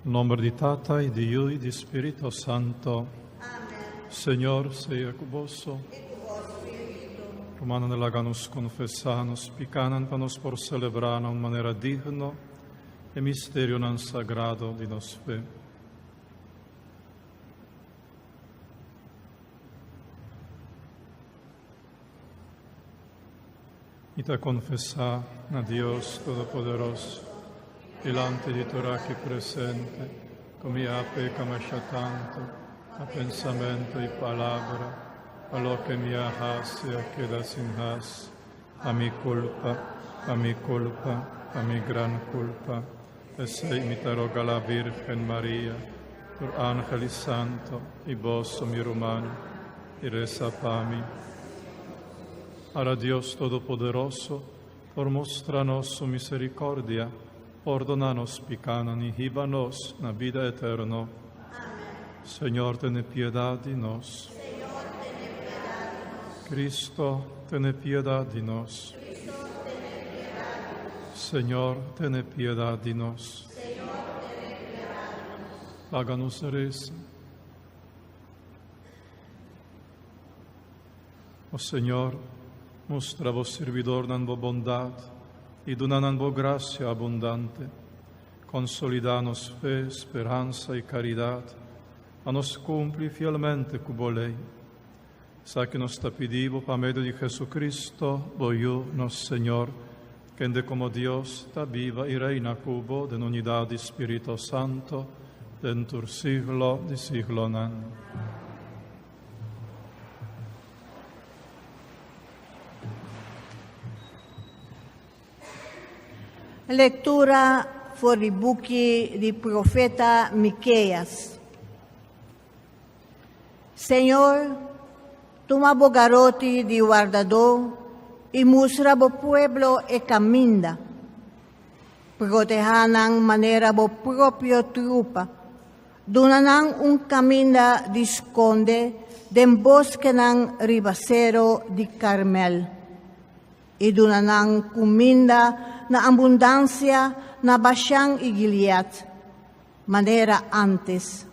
Nombre di Tata e di Iu e di Spirito Santo. Amen. Señor sea con vos. Romana nell'aganus confessanos, picanan panos por celebrana in maniera digno e misterio non sagrado di nos fe. Y te confesá a Dios Todopoderoso, delante di tu aquí presente, come a pecamascia tanto, a pensamento e palabra, a lo que me hace queda sin has, a mi culpa, a mi culpa, a mi gran culpa, e se mi te roga la Virgen María, por ángeles santo, y vos, mi romano, y reza pa mí. Ahora Dios Todopoderoso, por mostrarnos su misericordia, perdonanos picanan y híbanos na vida eterna. Señor, ten piedad de nos. Cristo, ten piedad de nos. Señor, ten piedad de nos. Háganos reza. Oh Señor, mostra vos servidor nan vo bondad y donanan vo gracia abundante. Consolidanos fe, esperanza y caridad, a nos cumpli fielmente cubo ley. Sa que nos te pedivo pa medio de Jesucristo, voyo nos Señor, que de como Dios ta viva y reina cubo de unidad de Espíritu Santo, dentur siglo de siglo nan. Lectura fuori buchi di profeta Miqueias. Señor, tu abogaroti di guardador y musra bo pueblo e caminda. Protejanan manera bo proprio trupa. Dunanan un caminda di sconde den bosque nan ribasero di Carmel. Y dunanan kuminda na abundancia na Bashan y Gilead, manera antes.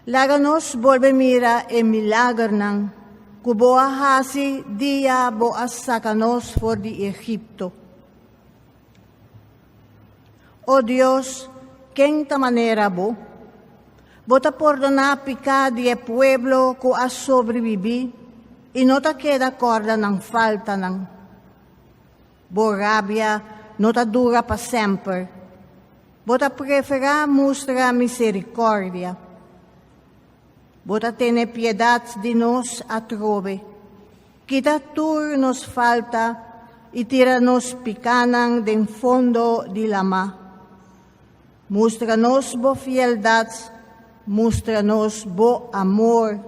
Laganos volve mira e milagran, kubo ahasi dia bo sacanos for di Egipto. Oh Dios, quenta manera bo, bota perdona picadi e pueblo ko a sobrevivi, y no ta queda corda ng falta ng Borabia no ta dura pa sempre. Bota prefera mostra misericordia. Bota tene piedad di nos atrove. Kita tur nos falta y tira nos picanan den fondo di lama. Mostra nos bo fieldad, mostra nos bo amor.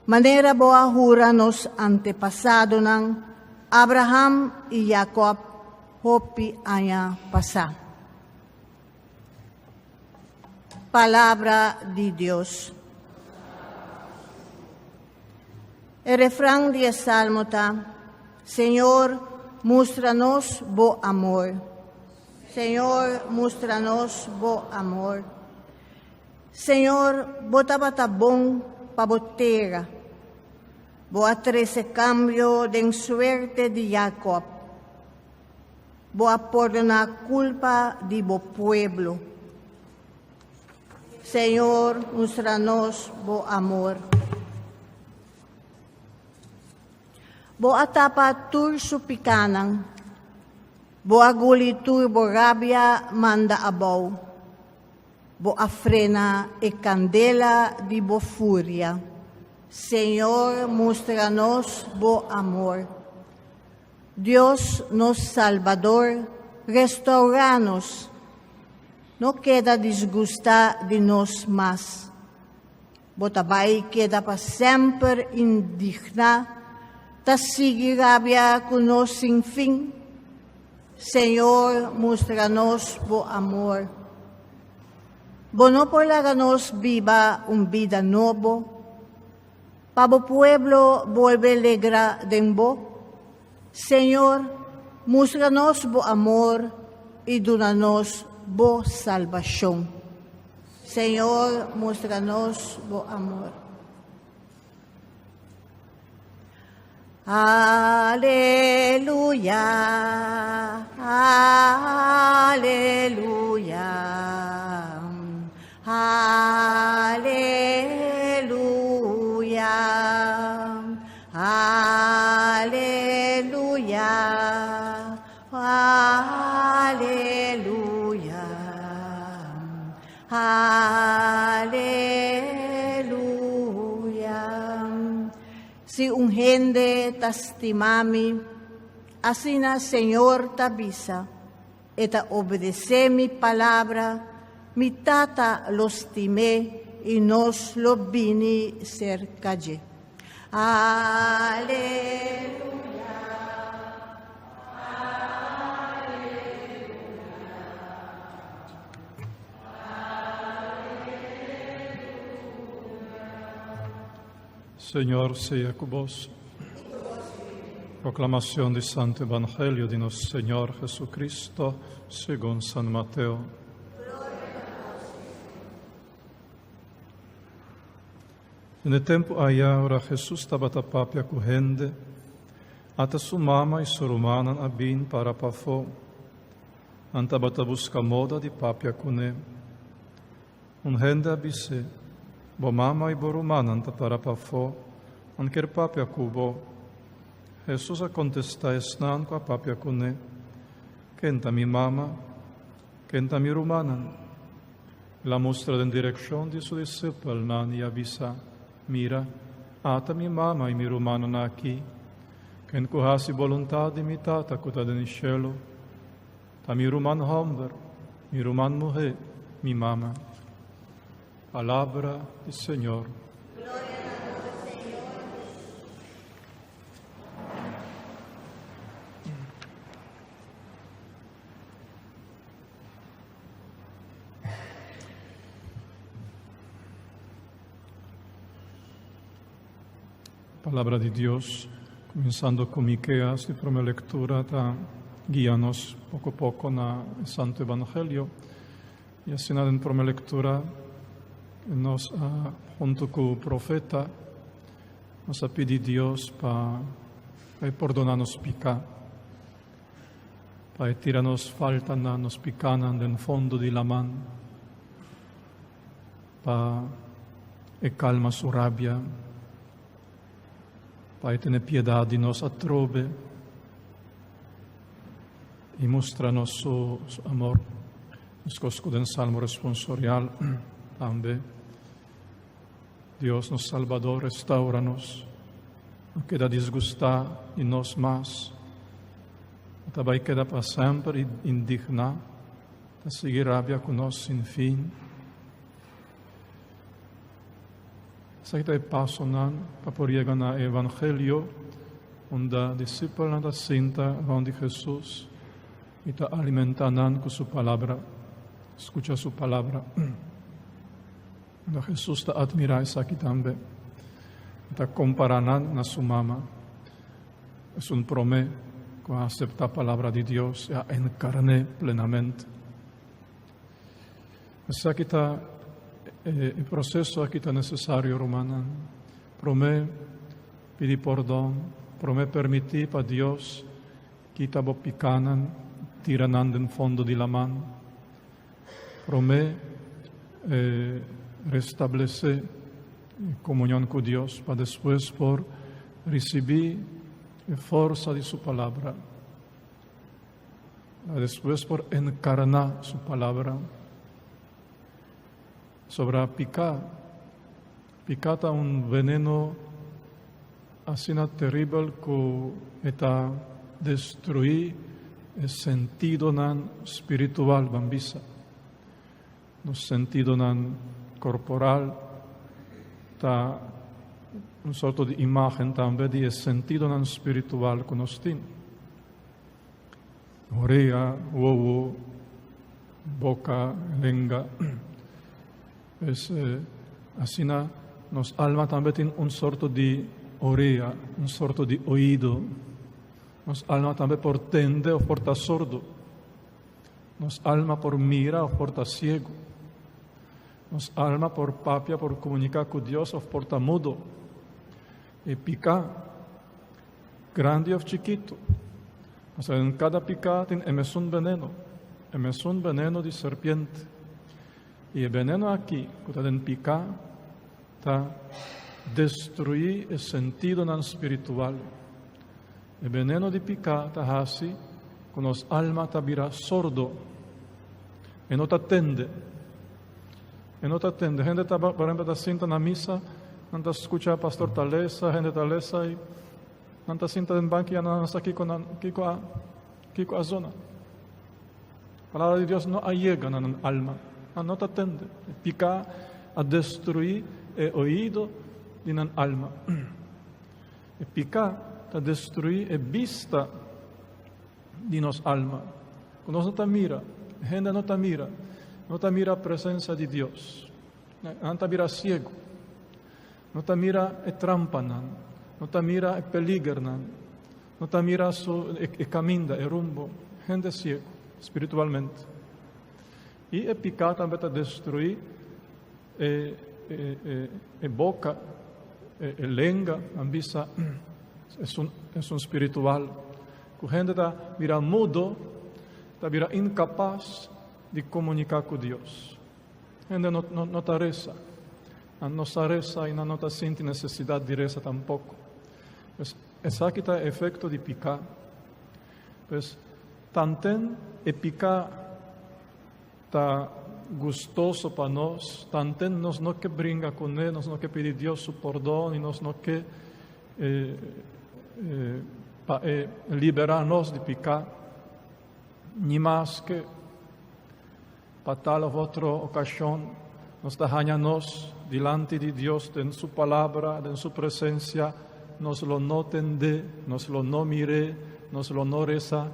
Manera bo ahura nos antepasado ng Abraham y Jacob, hopi aya pasa. Palabra de Dios. El refrán de Salmota, Señor, muéstranos bo amor. Señor, muéstranos bo amor. Señor, bota batabong pabotera. Boa trece cambio de suerte de Jacob. Boa perdona culpa de bo pueblo. Señor, muéstranos bo amor. Boa tapa tur supicanan. Boa guli tur borabia manda abaw. Boa frena e candela de bo furia. Señor, muéstranos bo amor. Dios nos Salvador, restauranos. No queda disgusta de nos más. Botabay queda para sempre indigna, ta sigue rabia con nos sin fin. Señor, muéstranos bo amor. Bono por laganos viva un vida nuevo. Pabo pueblo vuelve alegra den bo. Señor, muéstranos bo amor y donanos bo salvación. Señor, muéstranos bo amor. Aleluya, aleluya, aleluya, aleluya, aleluya, aleluya. Si ungende tastimami, asina Señor tabisa, eta obedece mi palabra, mi tata los timé y nos lo vini cercalle. Aleluya. Señor sea con vos. Proclamación del Santo Evangelio de nuestro Señor Jesucristo según San Mateo. En el tiempo allá, ora Jesús estaba tapapia corrende, ata su mama e su rumanan abin para pafo, antabata busca moda de papia cune. Un rende abise, bo mama e bo rumanan para pafo, anker papia cubo. Jesús a contesta esnan com a papia cune, kenta mi mama, kenta mi rumanan. La mostra en dirección de su discípulo nan y avisa, mira, ata mi mama e mi rumanan aqui, quem corrasi vontade de mi tata cota de cielo, ta mi ruman homber, mi ruman mujer, mi mama. Palabra del Señor. Palabra de Dios, comenzando con Miqueas, de primera lectura, guíanos poco a poco en el Santo Evangelio. Y así en primera lectura, nos junto con el profeta, nos ha pedido Dios para perdonarnos pica, para tirarnos falta, nos picanan del fondo de la mano, para calma su rabia, para tener piedad de nos atrobe y mostrarnos su amor. Nos cosco del Salmo responsorial también. Dios nos Salvador, restauranos, no queda disgustar y nos más. También queda para siempre indignar, de seguir rabia con nos sin fin. Saita passo para por llegar al Evangelio, onde discípulos da cinta vão de Jesús y te alimentan con su palabra. Escucha su palabra. Onde Jesús te admira aquí también. Te comparan a su mamá. Es un promé que acepta la palabra de Dios y encarne plenamente. Es aquí está el proceso aquí está necesario, romana. Promé pedir perdón, promé permitir para Dios que te picanan, tiranan del fondo de la mano. Promé restablecer comunión con Dios para después por recibir la fuerza de su palabra. Después por encarnar su palabra. Sobre picata un veneno así terrible que está destruir el sentido espiritual bambisa, el sentido corporal, está un sorto de imagen también de sentido espiritual que nos tiene. Oreja, huevo, boca, lengua. Así nos alma también tiene un sorto de oreja, un sorto de oído. Nos alma también por tende o por estar sordo. nos alma por mira o porta ciego, nos alma por papia por comunicar con Dios o porta mudo, e pica, grande o chiquito. O sea, en cada pica tem un veneno de serpiente. Y el veneno aquí, que está en pica, está destruir el sentido nan espiritual. El veneno de pica está así, con los alma está vira sordo, y no te atende. Gente está, por ejemplo, está sienta en la misa, no te escucha pastor talesa, gente talesa, y no te sienta en banco y no está aquí con a zona. La palabra de Dios no llega en el alma, no te atende. Pica a destruir el oído de el alma. Pica a destruir la vista de nos alma. Cuando no te mira, gente no te mira la presencia de Dios. No te mira ciego, no te mira el trampa, no te mira el peligro, no te mira el camino, el rumbo. Gente ciego, espiritualmente. Y el pecado también te destruye boca, lengua, ambisa, es un espiritual. La gente está mira mudo, está mira incapaz de comunicar con Dios. La gente no te reza, no se reza y no te siente necesidad de reza tampoco. Pues, ese aquí está el efecto de picar. Pues, tanten el picar está gustoso para nós, tanten nos no que brinca con él, nos no que pedir Dios su perdón y nos no que liberarnos de picar, ni más que para tal otra ocasión nos dejañanos delante de Dios en su palabra, en su presencia, nos lo no tendé, nos lo no miré, nos lo no reza,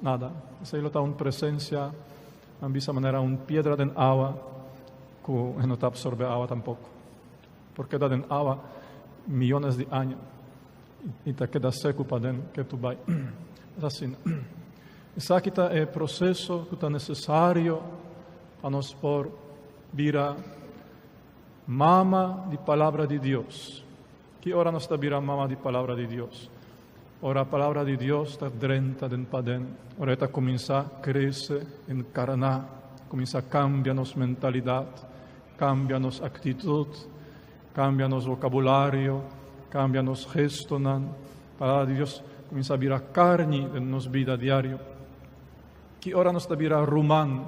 nada. Esa está una presencia, de esa manera, una piedra de agua que no te absorbe agua tampoco, porque da en agua millones de años y te queda seco para dentro que tú vas. Es así. Ese aquí está el proceso que está necesario para nos por vira mama de palabra de Dios. ¿Qué hora nos está vira mama de palabra de Dios? Ora la palabra de Dios está drenta den paden. Ora está comienza a crecer, encarnar, comienza a cambiarnos mentalidad, cambiarnos actitud, cambiarnos vocabulario, cambiarnos gesto. La palabra de Dios comienza a virar carne en nuestra vida diaria. Que ora nos está virar rumán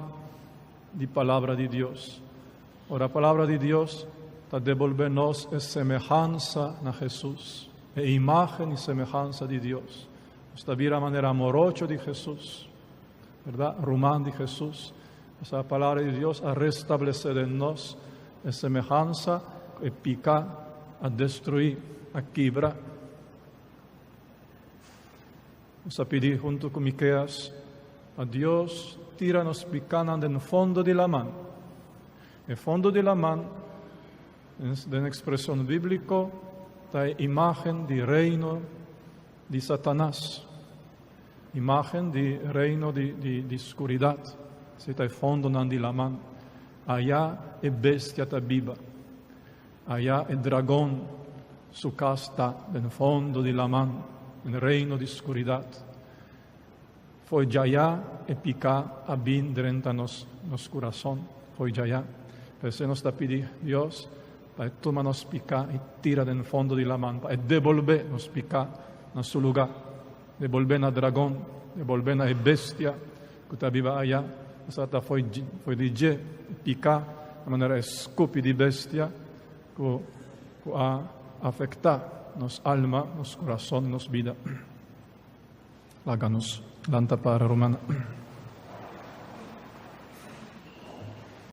de palabra de Dios. Ora la palabra de Dios está devolvernos semejanza a Jesús. Imagen y semejanza de Dios. Esta vida manera amorosa de Jesús, ¿verdad? Rumán de Jesús. Esa palabra de Dios a restablecer en nos semejanza y pica a destruir, a quebrar. Vamos a pedir junto con Miqueas a Dios, tíranos picana del fondo de la mano. El fondo de la mano, de una expresión bíblica, la imagen del reino de Satanás, imagen del reino de oscuridad. Se está el fondo de la mano. Allá es bestia está viva. Allá el dragón, su casa está en el fondo de la mano, en el reino de oscuridad. Fue ya allá el pica a bien dentro de nuestro corazón. Fue ya allá. Pero se nos está pidiendo Dios, para toma nos pica y tira del fondo de la mano, para devolver nos pica en su lugar, devolver al dragón, devolver a la bestia que está viva allá. Esa fue de pica de manera escupi de bestia que ha afectado nos alma, nos corazón, nos vida. Láganos, lanta para romana.